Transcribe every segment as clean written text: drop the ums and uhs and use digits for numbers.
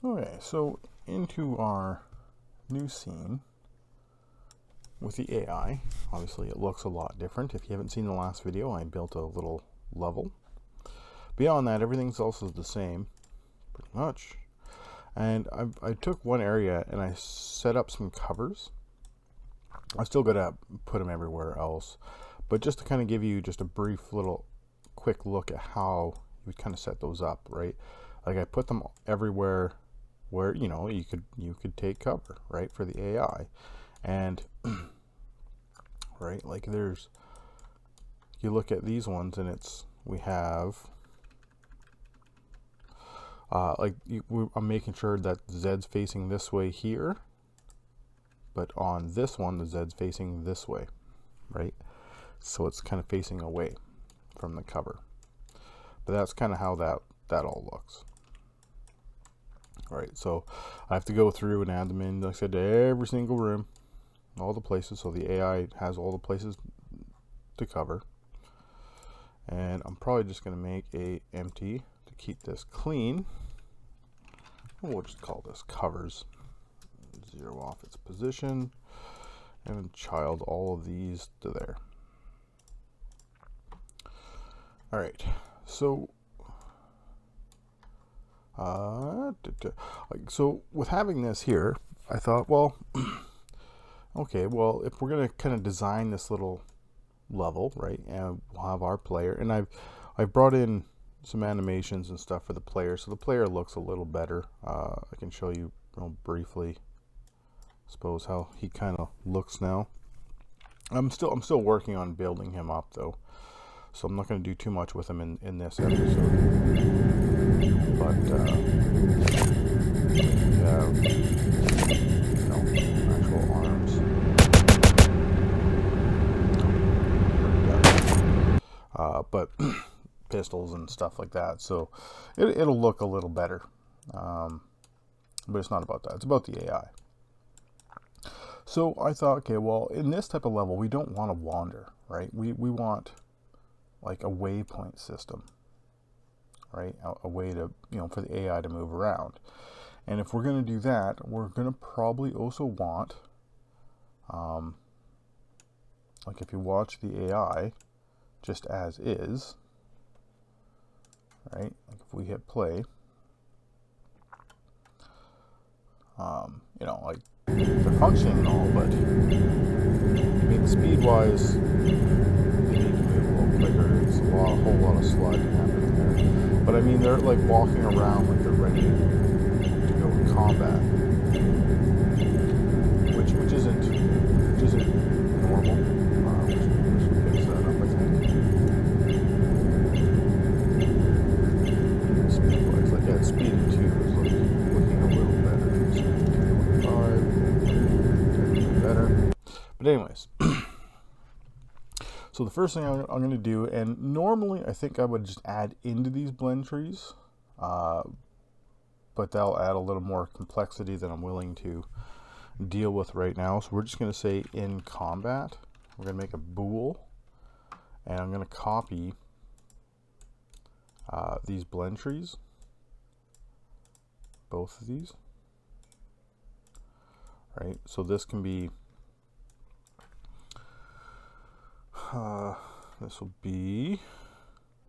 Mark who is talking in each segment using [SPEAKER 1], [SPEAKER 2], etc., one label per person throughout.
[SPEAKER 1] Okay, so into our new scene with the AI. Obviously it looks a lot different. If you haven't seen the last video, I built a little level. Beyond that, everything's also the same, pretty much. And I took one area and I set up some covers. I still gotta put them everywhere else, but just to kind of give you just a brief little quick look at how you would kind of set those up, right? Like I put them everywhere where you could take cover, right, for the AI. And right, like you look at these ones and we have I'm making sure that the Z's facing this way here, but on this one the Z's facing this way, right? So it's kind of facing away from the cover. But that's kind of how that all looks. All right, so I have to go through and add them in, like I said, to every single room, all the places, so the AI has all the places to cover. And I'm probably just going to make a empty to keep this clean. We'll just call this covers. 0 off its position, and child all of these to there. All right, so so with having this here, I thought, well, okay, well, if we're gonna kind of design this little level, right, and we'll have our player, and I've brought in some animations and stuff for the player, so the player looks a little better. I can show you real briefly, I suppose, how he kind of looks now. I'm still working on building him up though, so I'm not going to do too much with him in this episode. But actual arms. But pistols and stuff like that, so it'll look a little better. But it's not about that. It's about the AI. So I thought, okay, well, in this type of level, we don't want to wander, right? We want like a waypoint system, right? A way to, for the AI to move around. And if we're going to do that, we're going to probably also want, like if you watch the AI just as is, right? Like if we hit play, like they're functioning and all, but I mean, speed-wise, they need to move a little quicker. It's a whole lot of sliding happening there. But I mean, they're like walking around like they're ready to go in combat, which isn't normal. We should fix that up, I think. Speed-wise, like yeah, speed in 2 is looking a little better. Better. But anyways, so the first thing I'm going to do, and normally I think I would just add into these blend trees, but that'll add a little more complexity than I'm willing to deal with right now. So we're just going to say in combat, we're going to make a bool, and I'm going to copy these blend trees, both of these. Right, so this can be,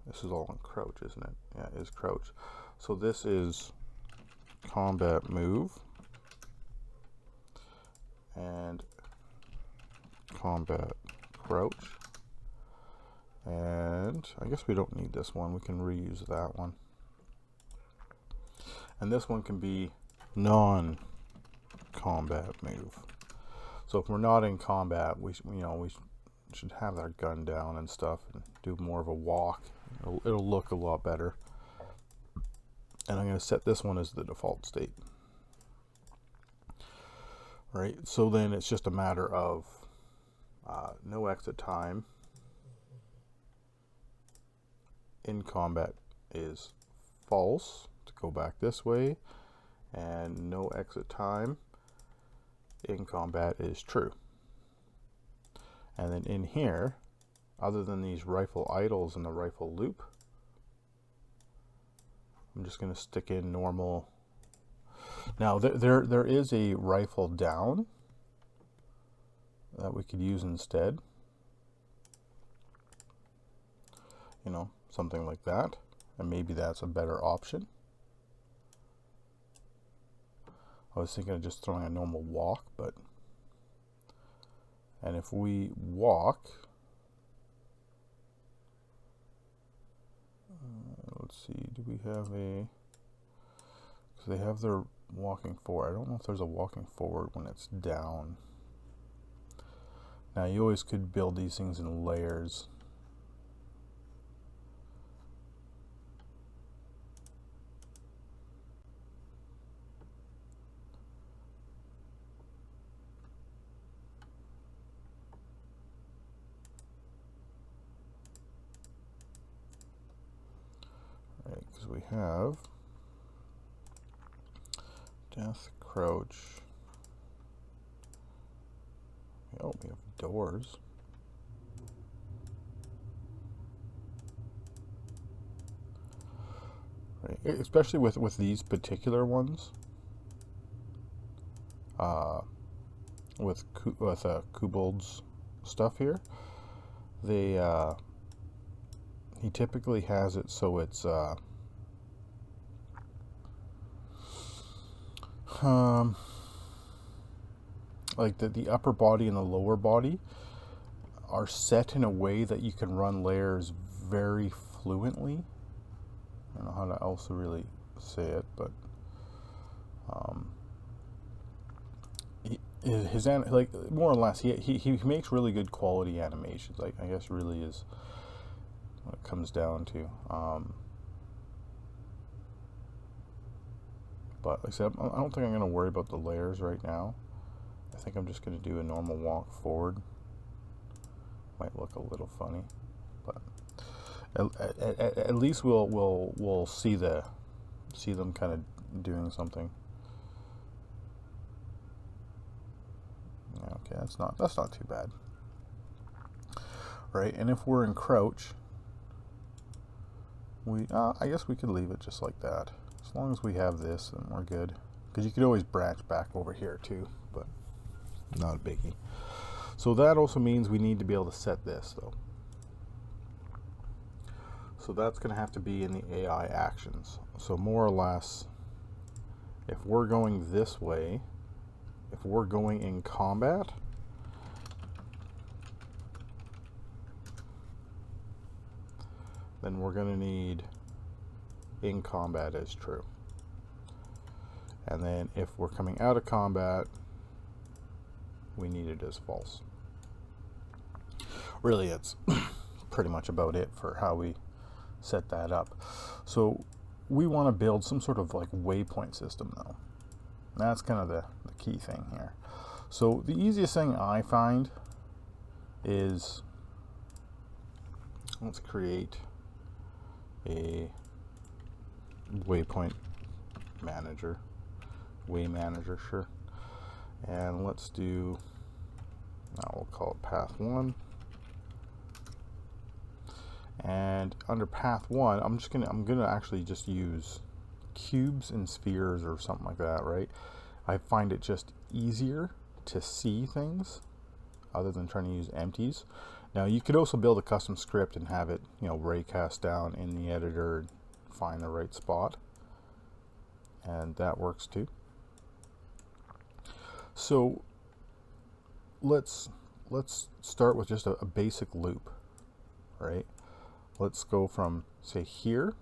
[SPEAKER 1] this is all on crouch, isn't it? Yeah, it is crouch. So this is combat move and combat crouch. And I guess we don't need this one. We can reuse that one. And this one can be non-combat move. So if we're not in combat, we should have our gun down and stuff and do more of a walk. It'll look a lot better. And I'm going to set this one as the default state. Right, so then it's just a matter of no exit time. In combat is false to go back this way, and no exit time in combat is true. And then in here, other than these rifle idles and the rifle loop, I'm just going to stick in normal Now there is a rifle down that we could use instead. You know, something like that, and maybe that's a better option. I was thinking of just throwing a normal walk, but, and if we walk, let's see, do we have a, because they have their walking forward. I don't know if there's a walking forward when it's down. Now you always could build these things in layers. Right, because we have death, crouch. Oh, we have doors. Right, especially with these particular ones. With Kobold's stuff here, they he typically has it so it's like the upper body and the lower body are set in a way that you can run layers very fluently. I don't know how to else really say it, but his like more or less he makes really good quality animations. Like, I guess really is what it comes down to. But like I said, I don't think I'm going to worry about the layers right now. I think I'm just going to do a normal walk forward. Might look a little funny, but at least we'll see them kind of doing something. Okay, that's not too bad, right? And if we're in crouch, we I guess we could leave it just like that. As long as we have this, then we're good. Because you could always branch back over here too, but not a biggie. So that also means we need to be able to set this though. So that's going to have to be in the AI actions. So more or less, if we're going this way, if we're going in combat, then we're going to need in combat as true. And then if we're coming out of combat, we need it as false. Really, it's pretty much about it for how we set that up. So we want to build some sort of like waypoint system though. That's kind of the key thing here. So the easiest thing I find is, let's create a waypoint manager, way manager, sure. And let's do, now we'll call it path 1. And under path 1, I'm gonna actually just use cubes and spheres or something like that, right? I find it just easier to see things other than trying to use empties. Now you could also build a custom script and have it, you know, raycast down in the editor and find the right spot, and that works too. So let's start with just a basic loop, right? Let's go from, say, here,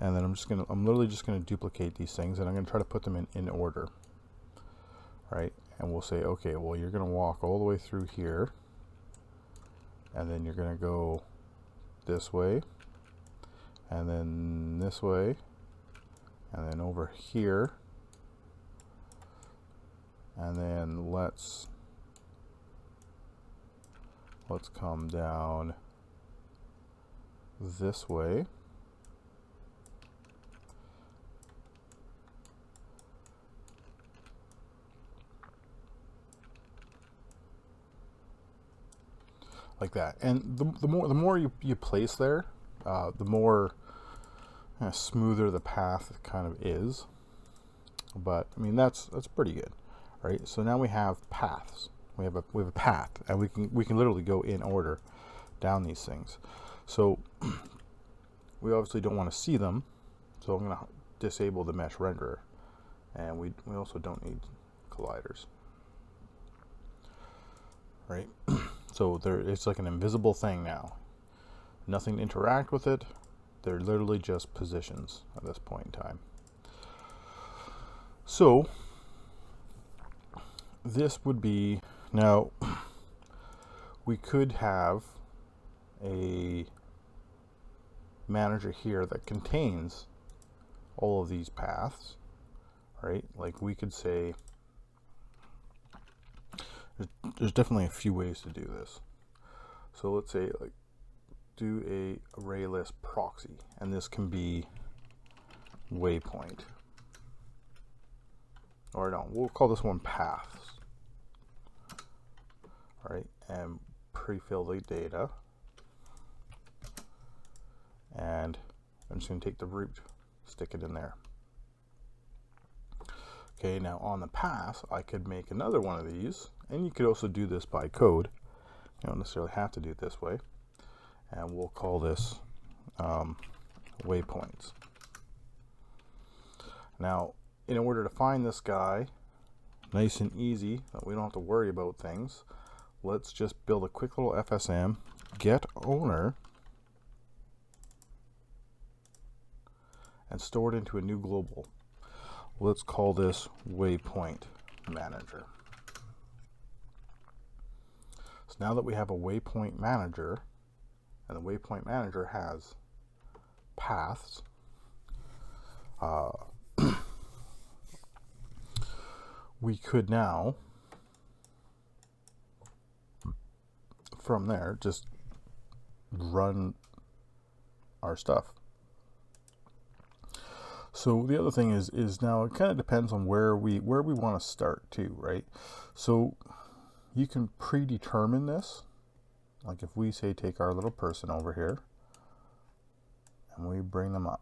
[SPEAKER 1] and then I'm literally just gonna duplicate these things, and I'm gonna try to put them in order, right? And we'll say, okay, well, you're gonna walk all the way through here, and then you're gonna go this way, and then this way, and then over here, and then let's come down this way, like that. And the more you place there, the more smoother the path kind of is. but I mean that's pretty good, right? So now we have paths. We have a path, and we can literally go in order down these things. So we obviously don't want to see them, so I'm going to disable the mesh renderer, and we also don't need colliders, right? So it's like an invisible thing now. Nothing to interact with it. They're literally just positions at this point in time. So this would be, now we could have a manager here that contains all of these paths, right? Like we could say, there's definitely a few ways to do this. So let's say like do a Arraylist proxy, and this can be waypoint, or no, we'll call this one paths, all right? And pre-fill the data, and I'm just going to take the root, stick it in there. Okay, now on the path, I could make another one of these, and you could also do this by code. You don't necessarily have to do it this way. And we'll call this waypoints. Now, in order to find this guy, nice and easy, that we don't have to worry about things, let's just build a quick little FSM, get owner, and store it into a new global. Let's call this waypoint manager. So now that we have a waypoint manager, and the waypoint manager has paths, we could now, from there, just run our stuff. So the other thing is now it kind of depends on where we want to start too, right? So you can predetermine this. Like if we say take our little person over here and we bring them up,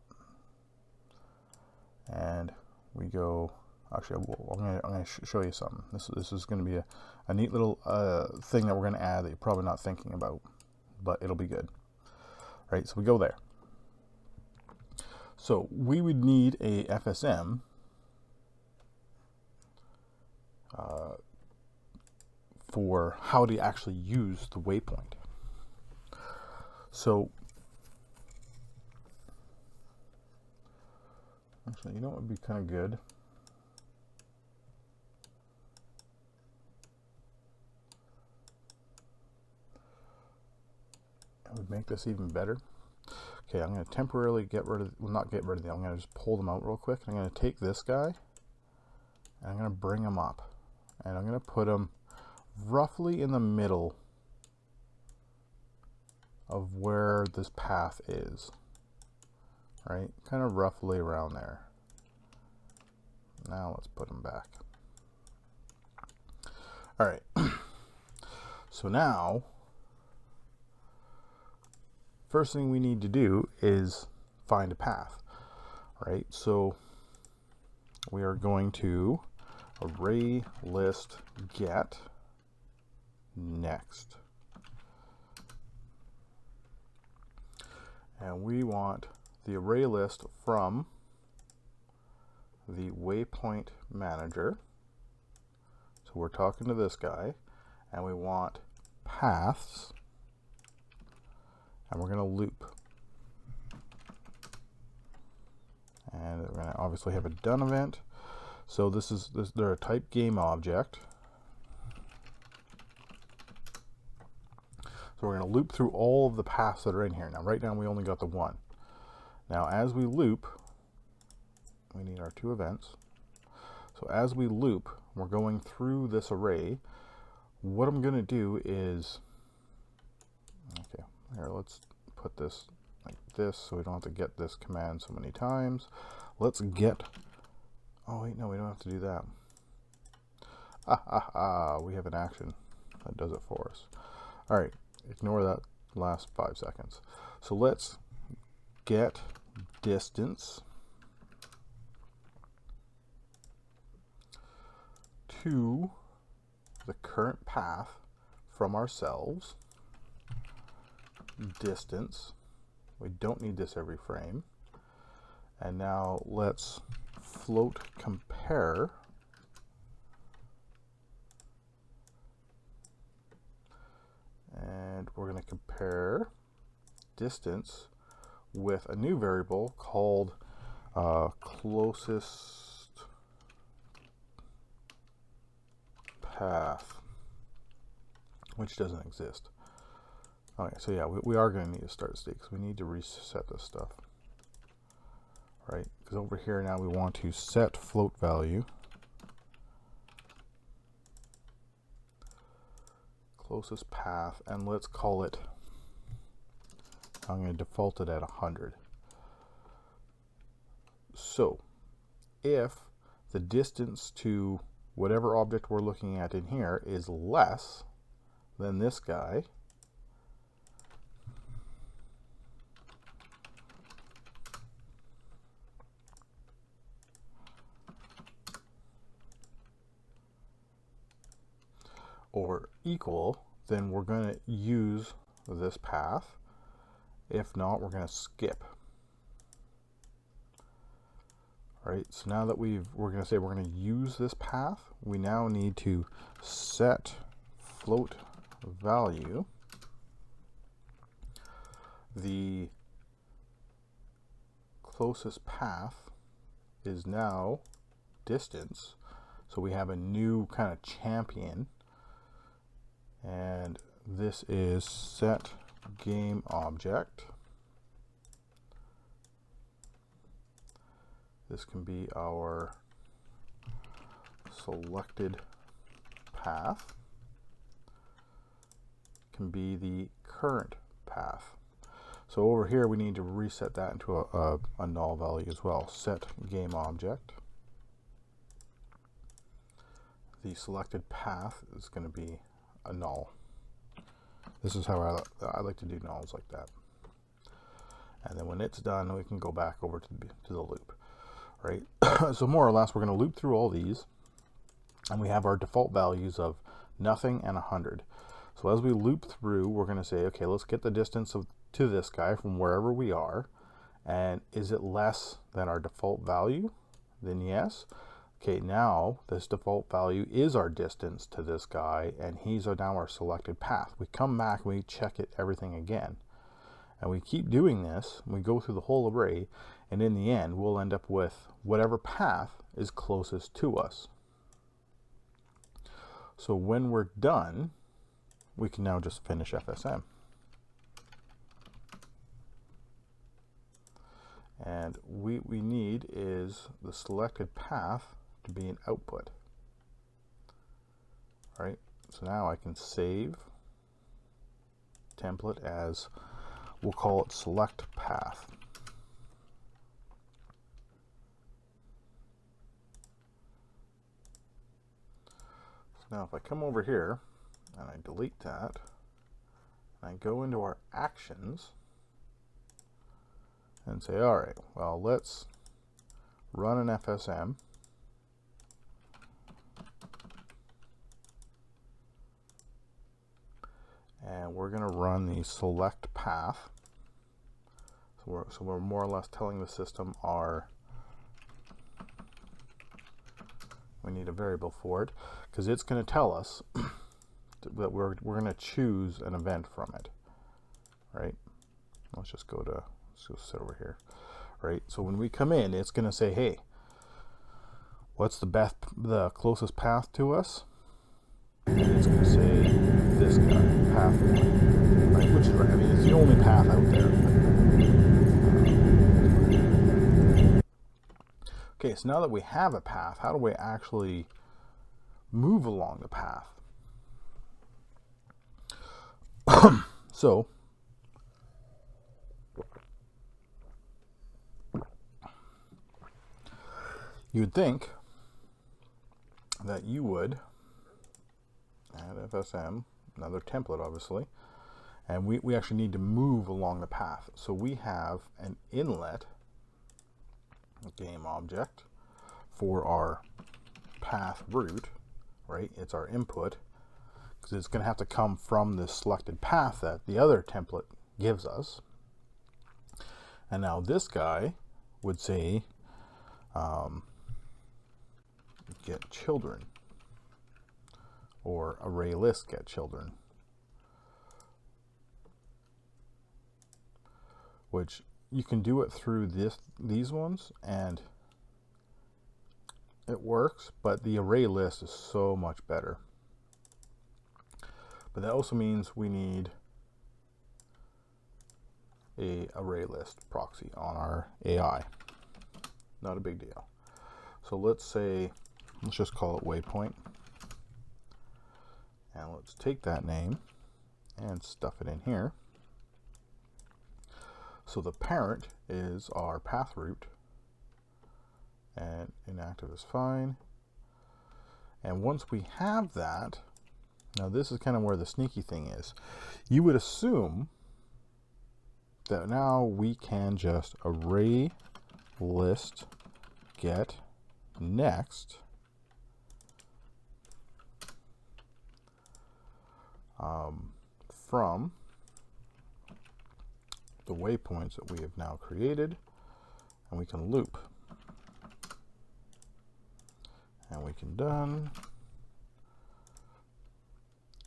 [SPEAKER 1] and we go, actually I'm going to show you something. This is going to be a neat little thing that we're going to add that you're probably not thinking about, but it'll be good. Right, so we go there. So we would need a FSM for how to actually use the waypoint. So actually, you know what would be kind of good? It would make this even better. Okay, I'm going to temporarily get rid of, well, not get rid of them, I'm going to just pull them out real quick. I'm going to take this guy, and I'm going to bring him up, and I'm going to put him roughly in the middle of where this path is, right? Kind of roughly around there. Now let's put him back. All right, so now, first thing we need to do is find a path, right? So we are going to Arraylist get next, and we want the Arraylist from the waypoint manager. So we're talking to this guy, and we want paths, and we're going to loop, and we're going to obviously have a done event. So they're a type game object. So we're going to loop through all of the paths that are in here. Now right now we only got the one. Now as we loop, we need our two events. So as we loop, we're going through this array. What I'm going to do is, okay, here, let's put this like this so we don't have to get this command so many times. Let's get, oh wait, no, we don't have to do that. We have an action that does it for us. All right, ignore that last 5 seconds. So let's get distance to the current path from ourselves, distance. We don't need this every frame. And now let's float compare and we're going to compare distance with a new variable called closest path, which doesn't exist. Okay, so yeah, we are going to need a start state because we need to reset this stuff, right? Because over here now we want to set float value closest path, and let's call it, I'm going to default it at 100. So if the distance to whatever object we're looking at in here is less than this guy, or equal, then we're going to use this path. If not, we're going to skip. Right, so now that we're going to say we're going to use this path, we now need to set float value. The closest path is now distance. So we have a new kind of champion. And this is set game object. This can be our selected path. Can be the current path. So over here we need to reset that into a null value as well. Set game object. The selected path is going to be a null. This is how I like to do nulls like that. And then when it's done, we can go back over to the loop. Right? So more or less, we're going to loop through all these, and we have our default values of nothing and 100. So as we loop through, we're going to say, okay, let's get the distance to this guy from wherever we are, and is it less than our default value? Then yes. Okay, now this default value is our distance to this guy, and he's now our selected path. We come back, we check everything again. And we keep doing this, we go through the whole array, and in the end, we'll end up with whatever path is closest to us. So when we're done, we can now just finish FSM. And what we need is the selected path to be an output. All right, so now I can save template as, we'll call it select path. So now if I come over here and I delete that, and I go into our actions and say, all right, well, let's run an FSM. And we're going to run the select path. So we're more or less telling the system we need a variable for it, because it's going to tell us that we're going to choose an event from it. Right? Let's just sit over here. Right? So when we come in, it's going to say, hey, what's the closest path to us? And it's going to say this guy, path 1, right? Which is right. I mean, it's the only path out there. Okay, so now that we have a path, how do we actually move along the path? So you would think that you would add FSM, another template obviously, and we actually need to move along the path. So we have an inlet game object for our path route, right? It's our input, because it's going to have to come from this selected path that the other template gives us. And now this guy would say, get children, or Arraylist get children, which you can do it through these ones, and it works, but the Arraylist is so much better. But that also means we need a Arraylist proxy on our AI. Not a big deal. So let's just call it waypoint. And let's take that name and stuff it in here. So the parent is our path root, and inactive is fine. And once we have that, now this is kind of where the sneaky thing is. You would assume that now we can just Arraylist get next from the waypoints that we have now created, and we can loop, and we can done,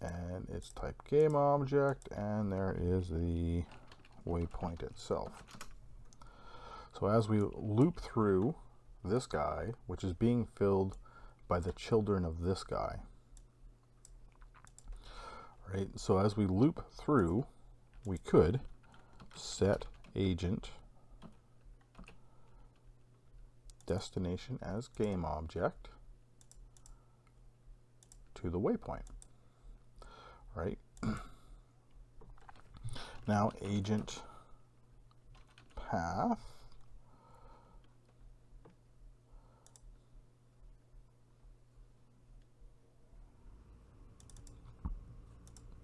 [SPEAKER 1] and it's type game object, and there is the waypoint itself. So as we loop through this guy, which is being filled by the children of this guy, right? So as we loop through, we could set agent destination as game object to the waypoint, right? Now agent path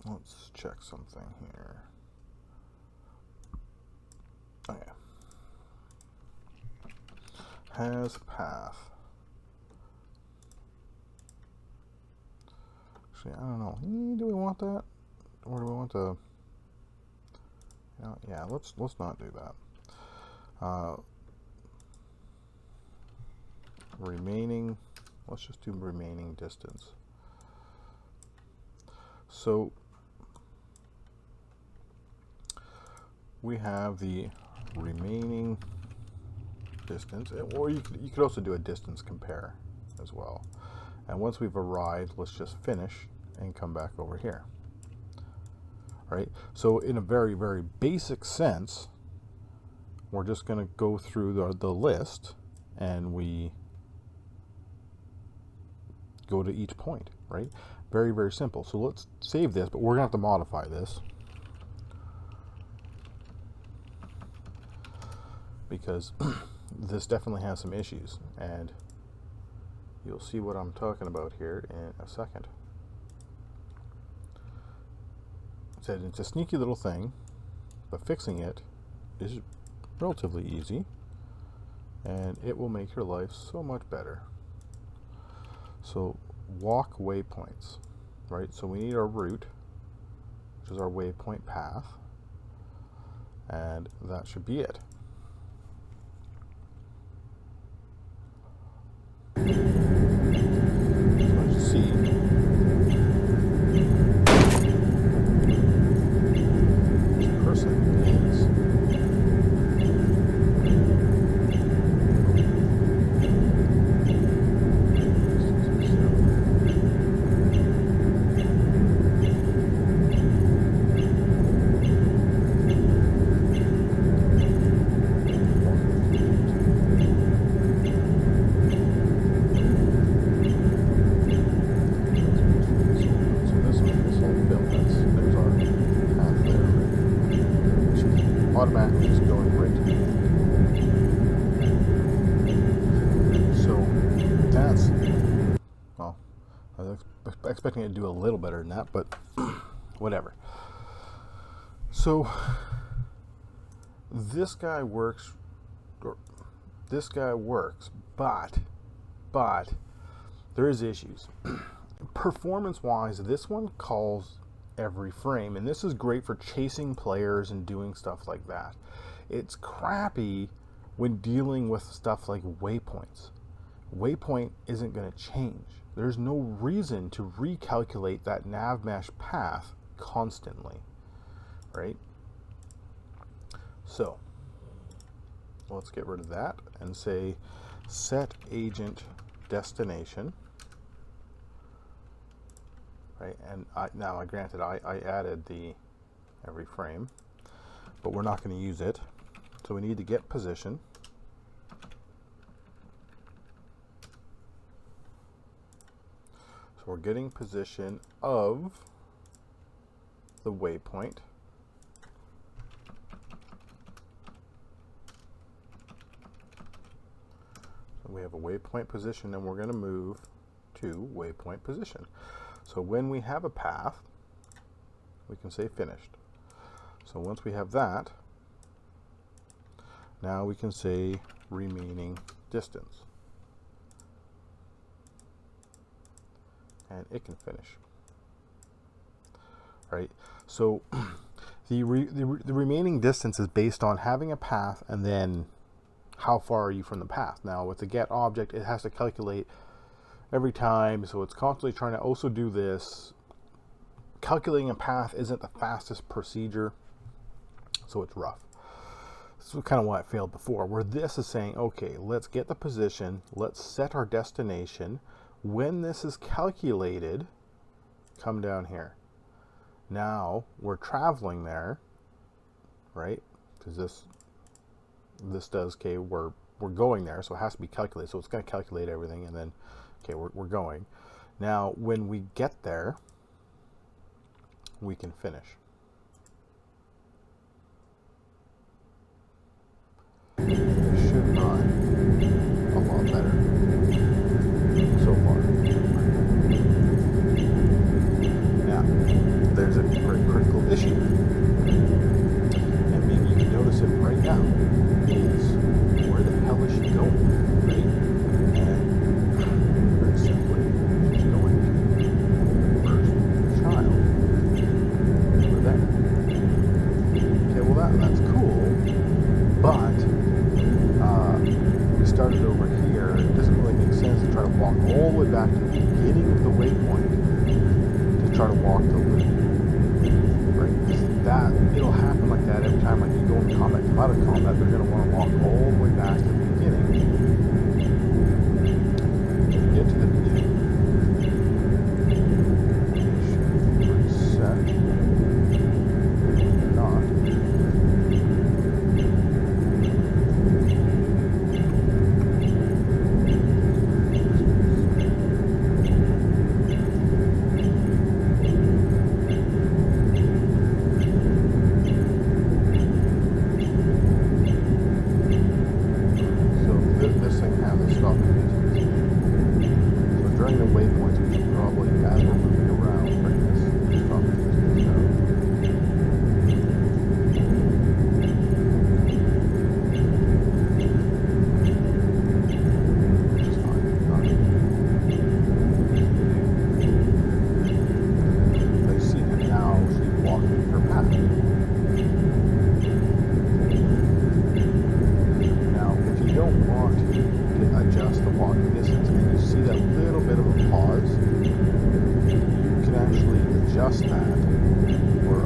[SPEAKER 1] let's check something here. Okay. Has path. Actually, I don't know. Do we want that, or do we want to? Yeah, let's not do that. Remaining. Let's just do remaining distance. So we have the remaining distance, or you could also do a distance compare as well. And once we've arrived, let's just finish and come back over here. Right? So in a very, very basic sense, we're just going to go through the list, and we go to each point, right? Very, very simple. So let's save this, but we're going to have to modify this, because this definitely has some issues, and you'll see what I'm talking about here in a second. Said it's a sneaky little thing, but fixing it is relatively easy, and it will make your life so much better. So walk waypoints, right? So we need our route, which is our waypoint path, and that should be it. Automatically just going right to the end. So that's, well, I was expecting it to do a little better than that, but whatever. So this guy works, but there is issues. performance wise, this one calls every frame, and this is great for chasing players and doing stuff like that. It's crappy when dealing with stuff like waypoints. Waypoint isn't going to change. There's no reason to recalculate that nav mesh path constantly, right? So let's get rid of that and say set agent destination, right? And now, granted, I added the every frame, but we're not going to use it. So we need to get position. So we're getting position of the waypoint. So we have a waypoint position, and we're going to move to waypoint position. So when we have a path, we can say finished. So once we have that, now we can say remaining distance. And it can finish, right? So the remaining distance is based on having a path and then how far are you from the path. Now with the get object, it has to calculate every time, so it's constantly trying to also do this. Calculating a path isn't the fastest procedure, so it's rough. This is kind of why it failed before, where this is saying, okay, let's get the position, let's set our destination. When this is calculated, come down here. Now we're traveling there, right? Because this does, okay, we're going there, so it has to be calculated. So it's going to calculate everything, and then, okay, we're going. Now when we get there, we can finish. It should run a lot better. So far. Now, there's a very critical issue, and maybe you can notice it right now, is where the hell is she going, right? And very simply, she's going to first child. Over there. Okay, well that's cool, but we started over here. It doesn't really make sense to try to walk all the way back to the beginning of the waypoint to try to walk the loop, right? That it'll happen like that every time. Like you go into combat, come out of combat, they're going to want to walk all the way back to the beginning. To get to the beginning, reset. Not. Adjust that, or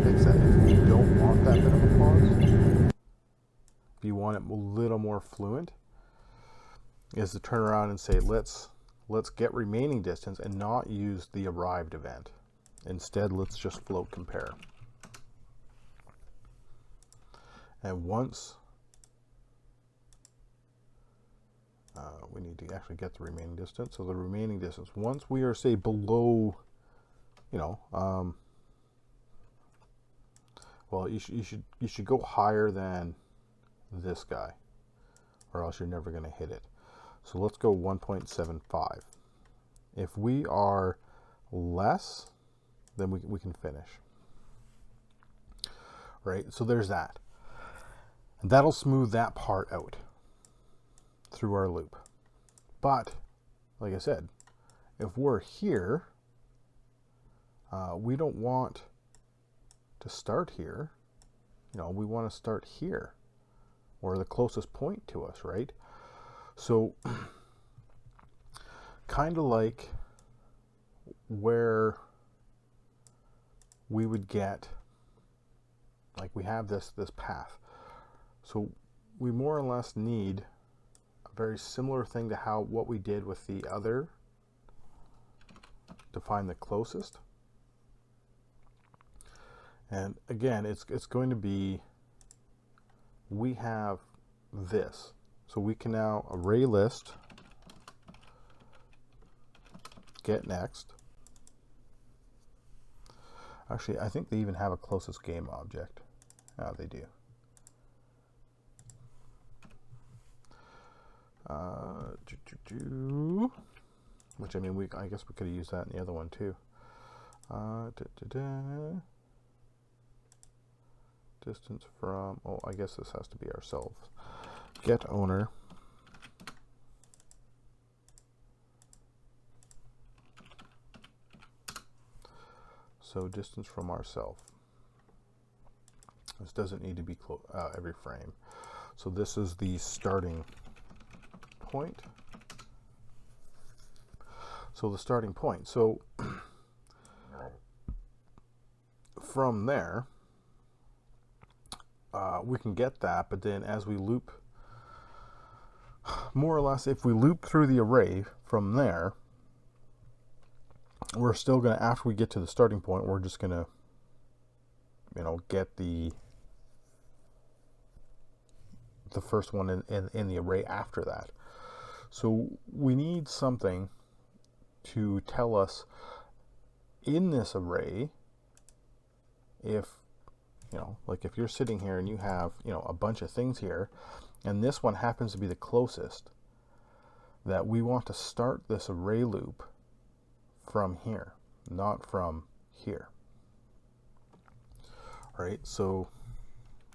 [SPEAKER 1] fix that if you don't want that bit of a pause. If you want it a little more fluent, is to turn around and say let's get remaining distance and not use the arrived event. Instead, let's just float compare. And once we need to actually get the remaining distance. So the remaining distance, once we are, say, below, you know, well, you should go higher than this guy, or else you're never going to hit it. So let's go 1.75. If we are less, then we can finish. Right? So there's that. And that'll smooth that part out through our loop. But, like I said, if we're here, we don't want to start here. You know, we want to start here, or the closest point to us, right? So kind of like where we would get, like we have this path. So we more or less need a very similar thing to what we did with the other to find the closest. And again, it's going to be, we have this. So we can now array list get next. Actually, I think they even have a closest game object. They do. Which, I mean, I guess we could have used that in the other one too. Distance from, oh, I guess this has to be ourselves. Get owner. So distance from ourselves. This doesn't need to be every frame. So this is the starting point. So the starting point. So from there, we can get that, but then as we loop, more or less, if we loop through the array from there, we're still going to, after we get to the starting point, we're just going to, you know, get the first one in the array after that. So we need something to tell us in this array, if, you know, like if you're sitting here and you have, you know, a bunch of things here, and this one happens to be the closest, that we want to start this array loop from here, not from here. All right, so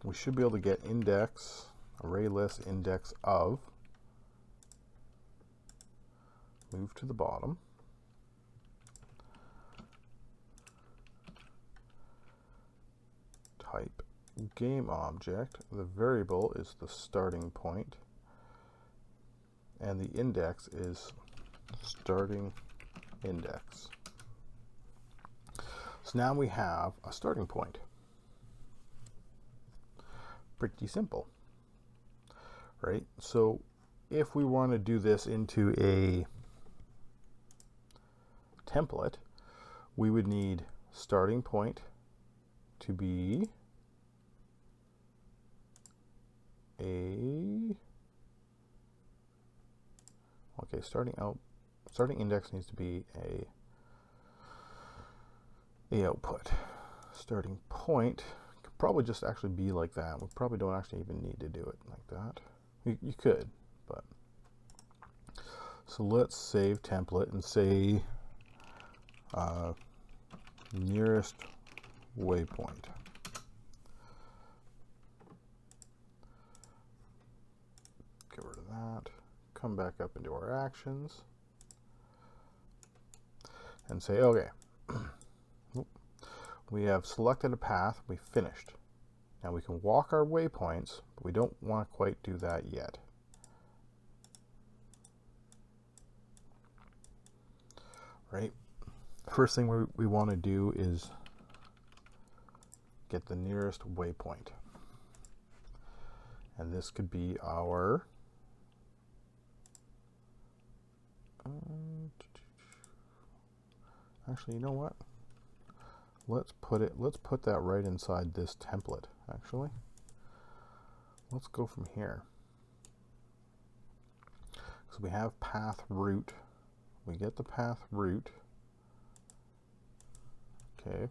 [SPEAKER 1] we should be able to get index, array list index of, move to the bottom, type game object, the variable is the starting point, and the index is starting index. So now we have a starting point. Pretty simple, right? So if we want to do this into a template, we would need starting point to be starting index needs to be a output. Starting point could probably just actually be like that. We probably don't actually even need to do it like that. You could, but so let's save template and say nearest waypoint. Get rid of that. Come back up into our actions and say, okay, we have selected a path, we finished. Now we can walk our waypoints, but we don't want to quite do that yet. Right? First thing we want to do is get the nearest waypoint. And this could be our actually, you know what? Let's put that right inside this template, actually. Let's go from here. So we have path route. We get the path route. Okay.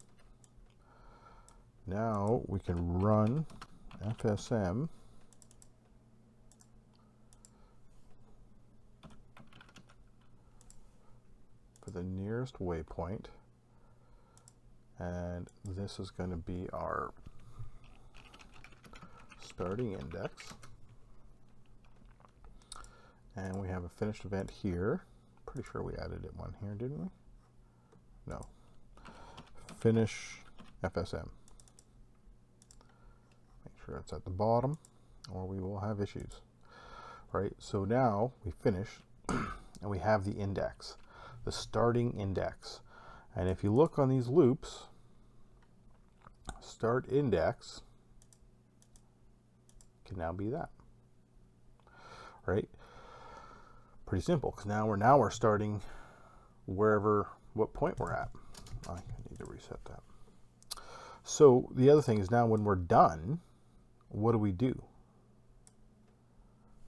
[SPEAKER 1] Now we can run FSM for the nearest waypoint. And this is going to be our starting index. And we have a finished event here. Pretty sure we added it one here, didn't we? No. Finish FSM. Make sure it's at the bottom, or we will have issues. Right, so now we finish, and we have the index, the starting index. And if you look on these loops, start index can now be that. Right? Pretty simple, because now we're starting wherever, what point we're at. I need to reset that. So the other thing is, now when we're done, what do we do?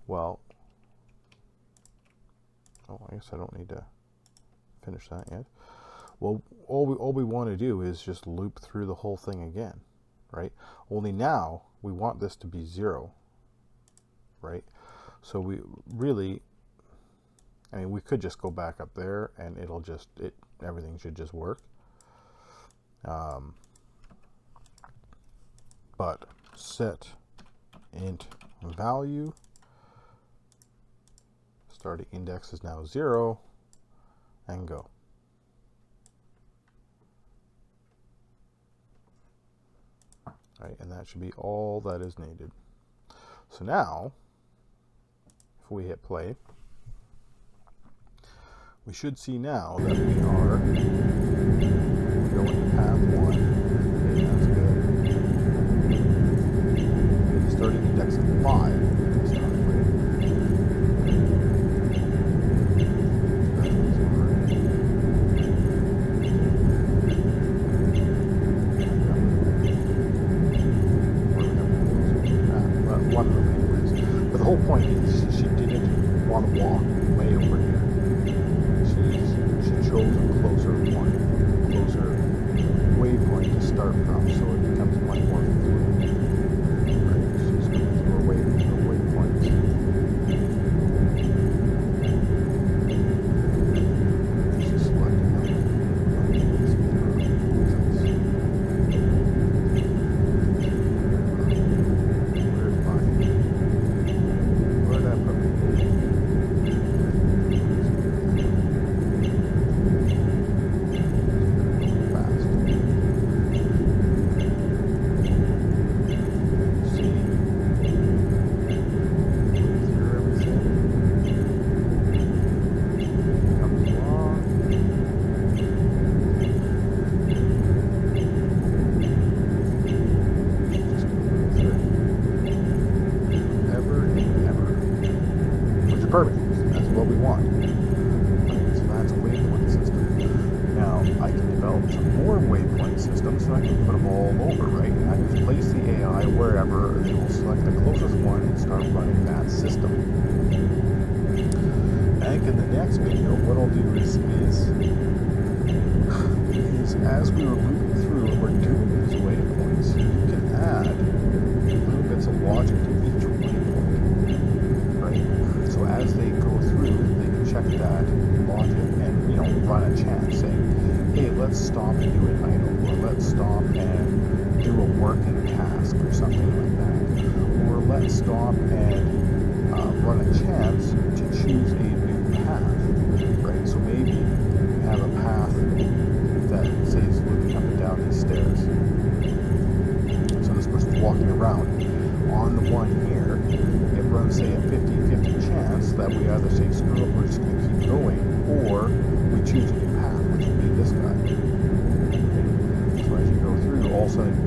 [SPEAKER 1] Well, oh, I guess I don't need to finish that yet. Well, all we want to do is just loop through the whole thing again, right? Only now we want this to be 0, right? So we really, I mean, we could just go back up there and it'll just, everything should just work. But set int value, starting index is now 0, and go. Right, and that should be all that is needed. So now, if we hit play, we should see now that we are going to path 1. Okay, that's good. Starting index of 5. Point is, she didn't want to walk way over here. She chose a closer one, closer waypoint to start from, so it becomes much more fluid. Right? She's going through her waypoints. She's selecting them. Perfect. That's what we want. Right, so that's a waypoint system. Now I can develop some more waypoint systems, so I can put them all over, right? And I can place the AI wherever, and it will select the closest one and start running that system. I think in the next video, what I'll do is as we were moving through and we're doing these waypoints, you can add little bits of logic to each waypoint, right? So as they go through, they can check that logic and, run a chant saying, hey, let's stop and do an item, or let's stop and do a working task, or something like that. Or let's stop and run a chance to choose a new path, right? So maybe you have a path that says looking up and down these stairs. So this person's walking around. On the one here, it runs, say, a 50-50 chance that we either say, screw it, we're just going to keep going, or we choose a new path, which would be this guy. Okay. So as you go through, all of a sudden,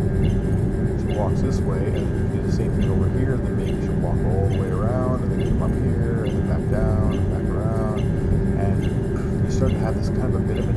[SPEAKER 1] she walks this way, and you do the same thing over here, then maybe she'll walk all the way around, and then come up here, and then back down, and back around, and you start to have this kind of a bit of a